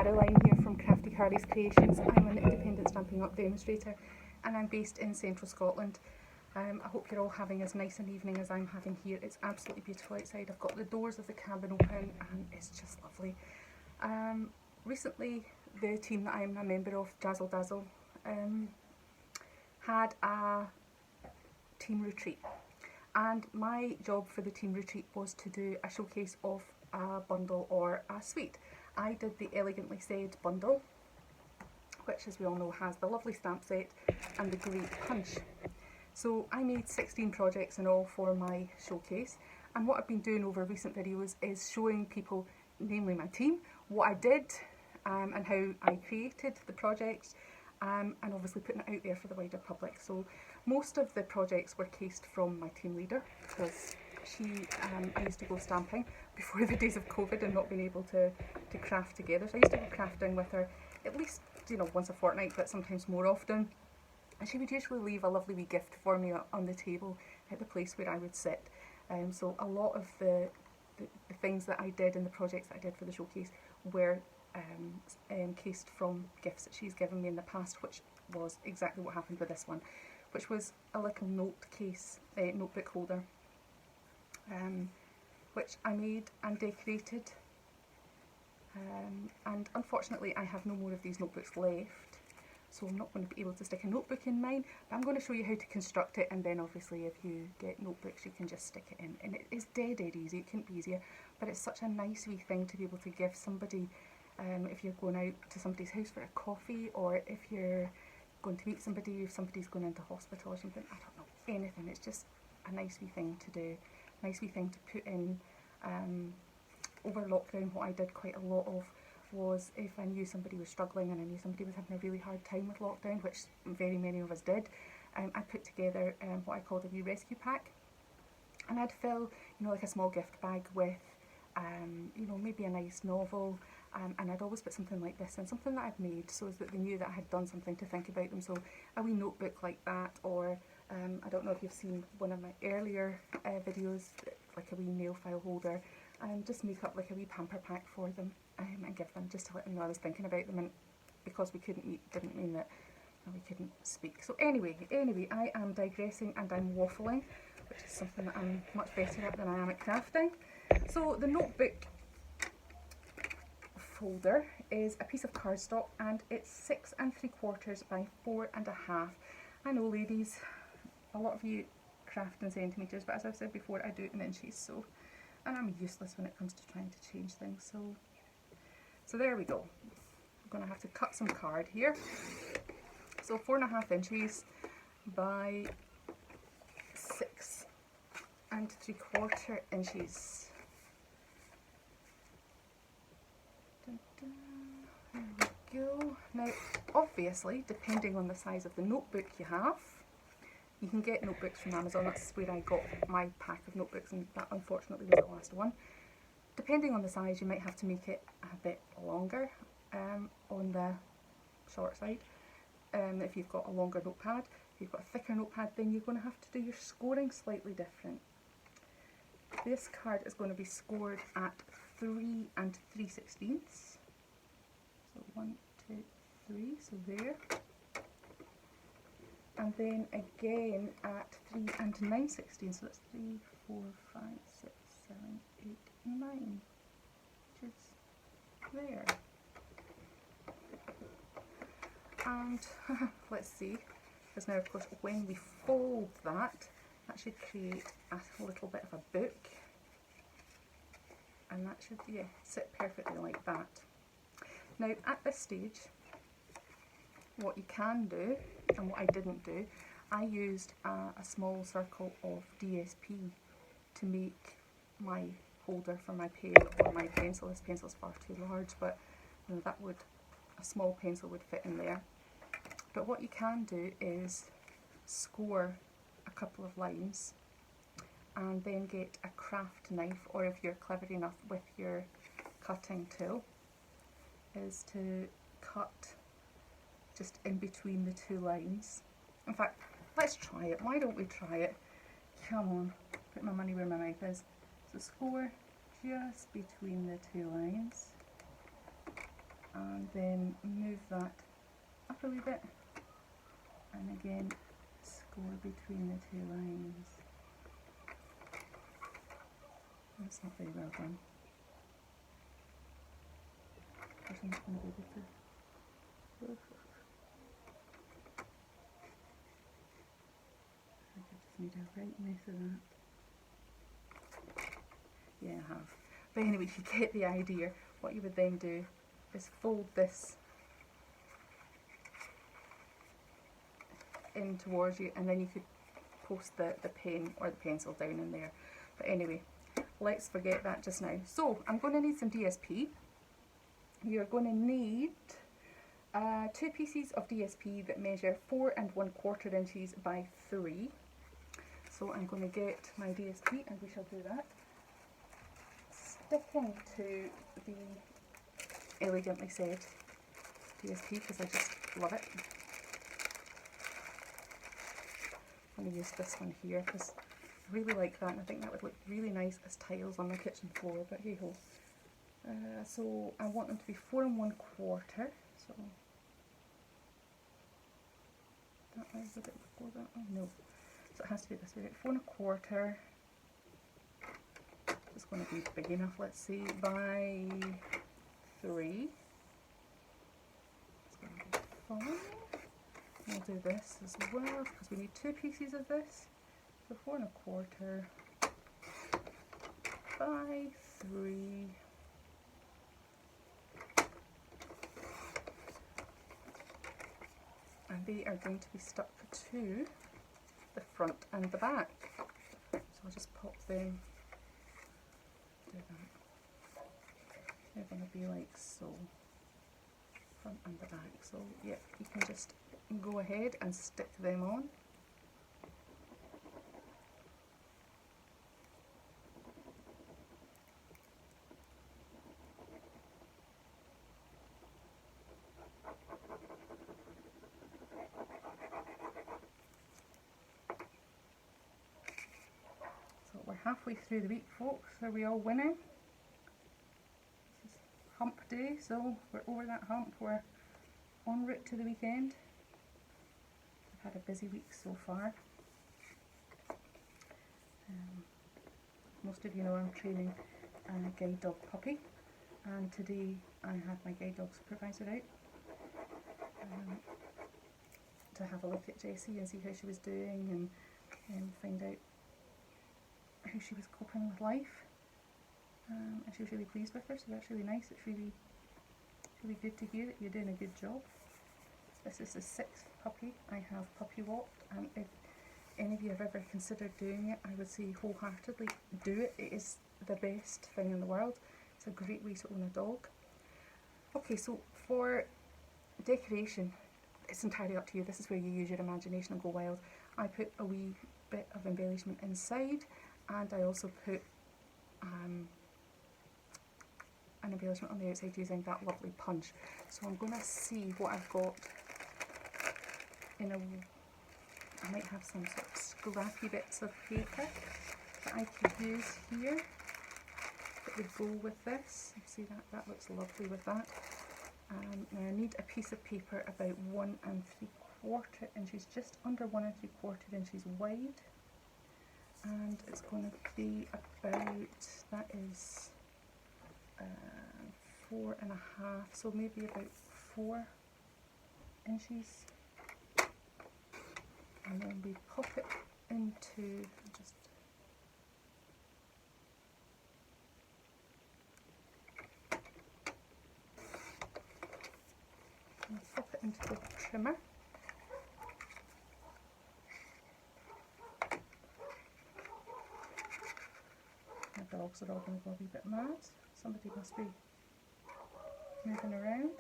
Caroline here from Crafty Carly's Creations. I'm an independent Stampin' Up demonstrator and I'm based in central Scotland. I hope you're all having as nice an evening as I'm having here. It's absolutely beautiful outside. I've got the doors of the cabin open and it's just lovely. Recently the team that I'm a member of, Jazzle Dazzle, had a team retreat, and my job for the team retreat was to do a showcase of a bundle or a suite. I did the Elegantly Said bundle, which as we all know has the lovely stamp set and the great punch. So I made 16 projects in all for my showcase, and what I've been doing over recent videos is showing people, namely my team, what I did and how I created the projects, and obviously putting it out there for the wider public. So most of the projects were cased from my team leader, because I used to go stamping before the days of COVID and not being able to craft together. So I used to go crafting with her at least, you know, once a fortnight, but sometimes more often. And she would usually leave a lovely wee gift for me on the table at the place where I would sit. So a lot of the things that I did and the projects that I did for the showcase were cased from gifts that she's given me in the past, which was exactly what happened with this one, which was a little notebook holder, which I made and decorated, and unfortunately I have no more of these notebooks left, so I'm not going to be able to stick a notebook in mine, but I'm going to show you how to construct it, and then obviously if you get notebooks you can just stick it in, and it is dead easy. It couldn't be easier, but it's such a nice wee thing to be able to give somebody, if you're going out to somebody's house for a coffee, or if you're going to meet somebody, if somebody's going into hospital or something, I don't know, anything. It's just a nice wee thing to do, nice wee thing to put in. Over lockdown, what I did quite a lot of was, if I knew somebody was struggling and I knew somebody was having a really hard time with lockdown, which very many of us did, I put together what I called a wee rescue pack, and I'd fill, you know, like a small gift bag with, you know, maybe a nice novel, and I'd always put something like this in, something that I'd made, so that they knew that I had done something to think about them. So a wee notebook like that, or I don't know if you've seen one of my earlier videos, like a wee nail file holder, and just make up like a wee pamper pack for them, and give them, just to let them know I was thinking about them, and because we couldn't meet didn't mean that we couldn't speak. So anyway, I am digressing and I'm waffling, which is something that I'm much better at than I am at crafting. So the notebook folder is a piece of cardstock, and it's 6 3/4 by 4 1/2. I know, ladies, a lot of you craft in centimetres, but as I've said before, I do it in inches, so, and I'm useless when it comes to trying to change things. So there we go. I'm going to have to cut some card here. So 4 1/2 inches by 6 3/4 inches. There we go. Now, obviously, depending on the size of the notebook you have, you can get notebooks from Amazon. That's where I got my pack of notebooks, and that unfortunately was the last one. Depending on the size, you might have to make it a bit longer on the short side. If you've got a longer notepad, if you've got a thicker notepad, then you're going to have to do your scoring slightly different. This card is going to be scored at 3 3/16. So 1, 2, 3, so there. And then again at 3 9/16, so that's 3, 4, 5, 6, 7, 8, 9, which is there. And let's see, because now of course when we fold that should create a little bit of a book, and that should, yeah, sit perfectly like that. Now at this stage, what you can do, and what I didn't do, I used a small circle of DSP to make my holder for my pen or my pencil. This pencil is far too large, but you know, a small pencil would fit in there. But what you can do is score a couple of lines, and then get a craft knife, or if you're clever enough with your cutting tool, is to cut just in between the two lines. In fact, let's try it. Why don't we try it? Come on, put my money where my mouth is. So score just between the two lines. and then move that up a wee bit, and again score between the two lines. That's not very well done. I'm not going to be able to. I just made a right mess of that. Yeah, I have. But anyway, you get the idea. What you would then do is fold this in towards you, and then you could post the pen or the pencil down in there. But anyway, let's forget that just now. So I'm going to need some DSP. You're going to need 2 pieces of DSP that measure 4 1/4 inches by 3. So I'm going to get my DSP, and we shall do that. Sticking to the Elegantly Said DSP because I just love it. I'm going to use this one here because I really like that, and I think that would look really nice as tiles on my kitchen floor, but hey ho. So I want them to be 4 1/4, so that way, would it go that way? No. So it has to be this way, 4 1/4. It's going to be big enough, let's see, by 3. It's going to be fine. We'll do this as well because we need 2 pieces of this. So 4 1/4 by 3. And they are going to be stuck to the front and the back. So I'll just pop them, do that. They're going to be like so, front and the back. So yeah, you can just go ahead and stick them on. We're halfway through the week, folks. Are we all winning? This is hump day, so we're over that hump. We're en route to the weekend. I've had a busy week so far. Most of you know I'm training a guide dog puppy, and today I had my guide dog supervisor out to have a look at Jessie and see how she was doing and find out how she was coping with life, and she was really pleased with her, so that's really nice. It's really good to hear that you're doing a good job. This is the 6th puppy I have puppy walked, and if any of you have ever considered doing it, I would say wholeheartedly do it. It is the best thing in the world. It's a great way to own a dog. Okay, so for decoration, it's entirely up to you. This is where you use your imagination and go wild. I put a wee bit of embellishment inside, and I also put an embellishment on the outside using that lovely punch. So I'm going to see what I've got in a... I might have some sort of scrappy bits of paper that I could use here that would go with this. See, that looks lovely with that. Now I need a piece of paper about 1 3/4 inches, just under 1 3/4 inches wide. And it's going to be about, that is 4 1/2, so maybe about 4 inches. And then we pop it into, just pop it into the trimmer. My dogs are all going to go a wee bit mad. Somebody must be moving around.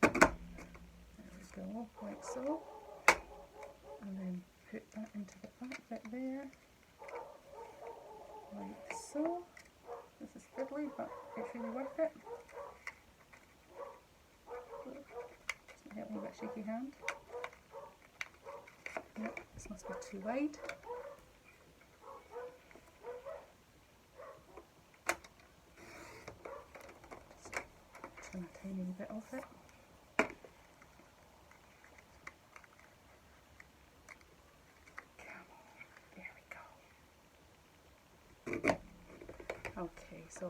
There we go, like so. And then put that into the back bit there, like so. This is fiddly, but it's really worth it. Doesn't help me with a shaky hand. Nope, this must be too wide. and a tiny bit of it. Come on, there we go. Okay, so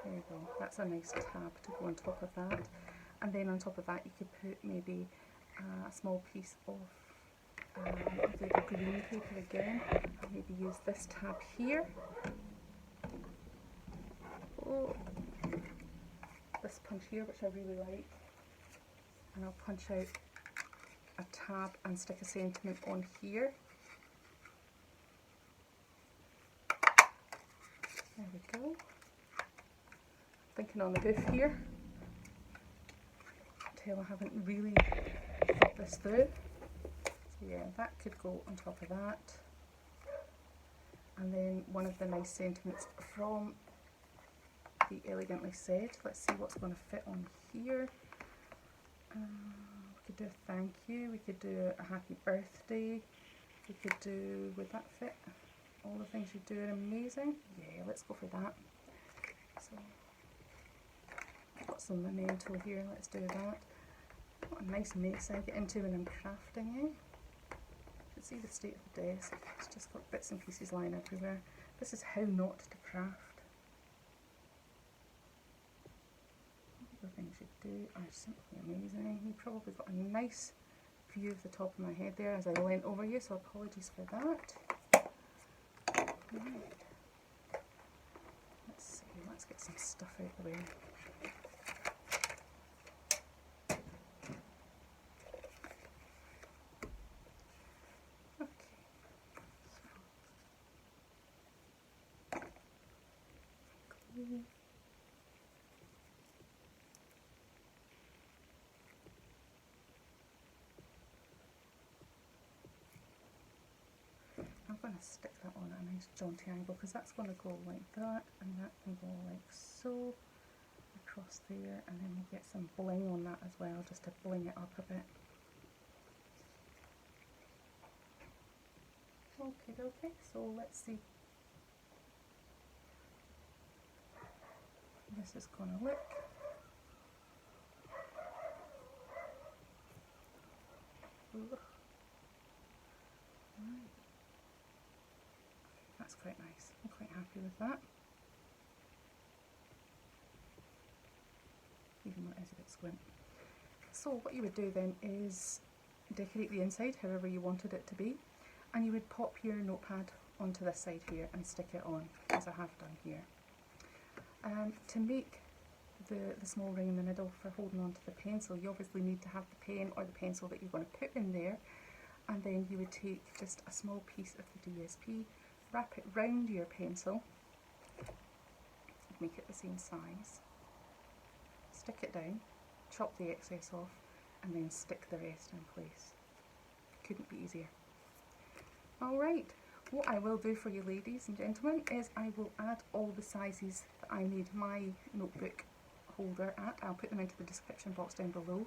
there you go. That's a nice tab to go on top of that. And then on top of that you could put maybe a small piece of the green paper again. I'll maybe use this tab here. Oh, this punch here, which I really like. And I'll punch out a tab and stick a sentiment on here. There we go. Thinking on the hoof here. Until I haven't really thought this through. So yeah, that could go on top of that. And then one of the nice sentiments from the Elegantly Said. Let's see what's going to fit on here. We could do a thank you, we could do a happy birthday, we could do, would that fit? All the things you do are amazing. Yeah, let's go for that. So, I've got some memento here, let's do that. What a nice mess I get into when I'm crafting, eh? You can see the state of the desk, it's just got bits and pieces lying everywhere. This is how not to craft. The things you do are simply amazing. You probably got a nice view of the top of my head there as I went over you, so apologies for that. Right. Let's see, let's get some stuff out of the way. Okay. I'm going to stick that on at a nice jaunty angle because that's going to go like that and that can go like so across there, and then we'll get some bling on that as well just to bling it up a bit. Okay, so let's see. This is going to look. Ooh. Right. That's quite nice. I'm quite happy with that. Even though it is a bit squint. So what you would do then is decorate the inside however you wanted it to be, and you would pop your notepad onto this side here and stick it on, as I have done here. To make the small ring in the middle for holding onto the pencil, you obviously need to have the pen or the pencil that you're going to put in there, and then you would take just a small piece of the DSP, wrap it round your pencil, make it the same size, stick it down, chop the excess off, and then stick the rest in place. Couldn't be easier. Alright, what I will do for you ladies and gentlemen is I will add all the sizes that I made my notebook holder at. I'll put them into the description box down below.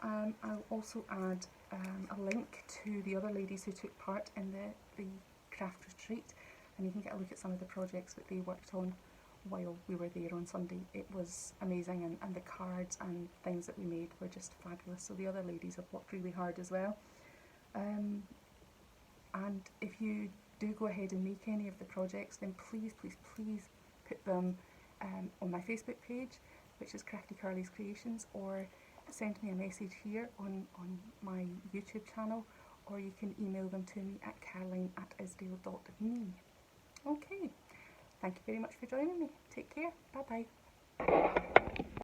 I'll also add a link to the other ladies who took part in the craft retreat, and you can get a look at some of the projects that they worked on while we were there on Sunday. It was amazing, and the cards and things that we made were just fabulous. So the other ladies have worked really hard as well. And if you do go ahead and make any of the projects, then please put them on my Facebook page, which is Crafty Carly's Creations, or send me a message here on my YouTube channel, or you can email them to me at caroline@isdale.me. Okay, thank you very much for joining me. Take care. Bye bye.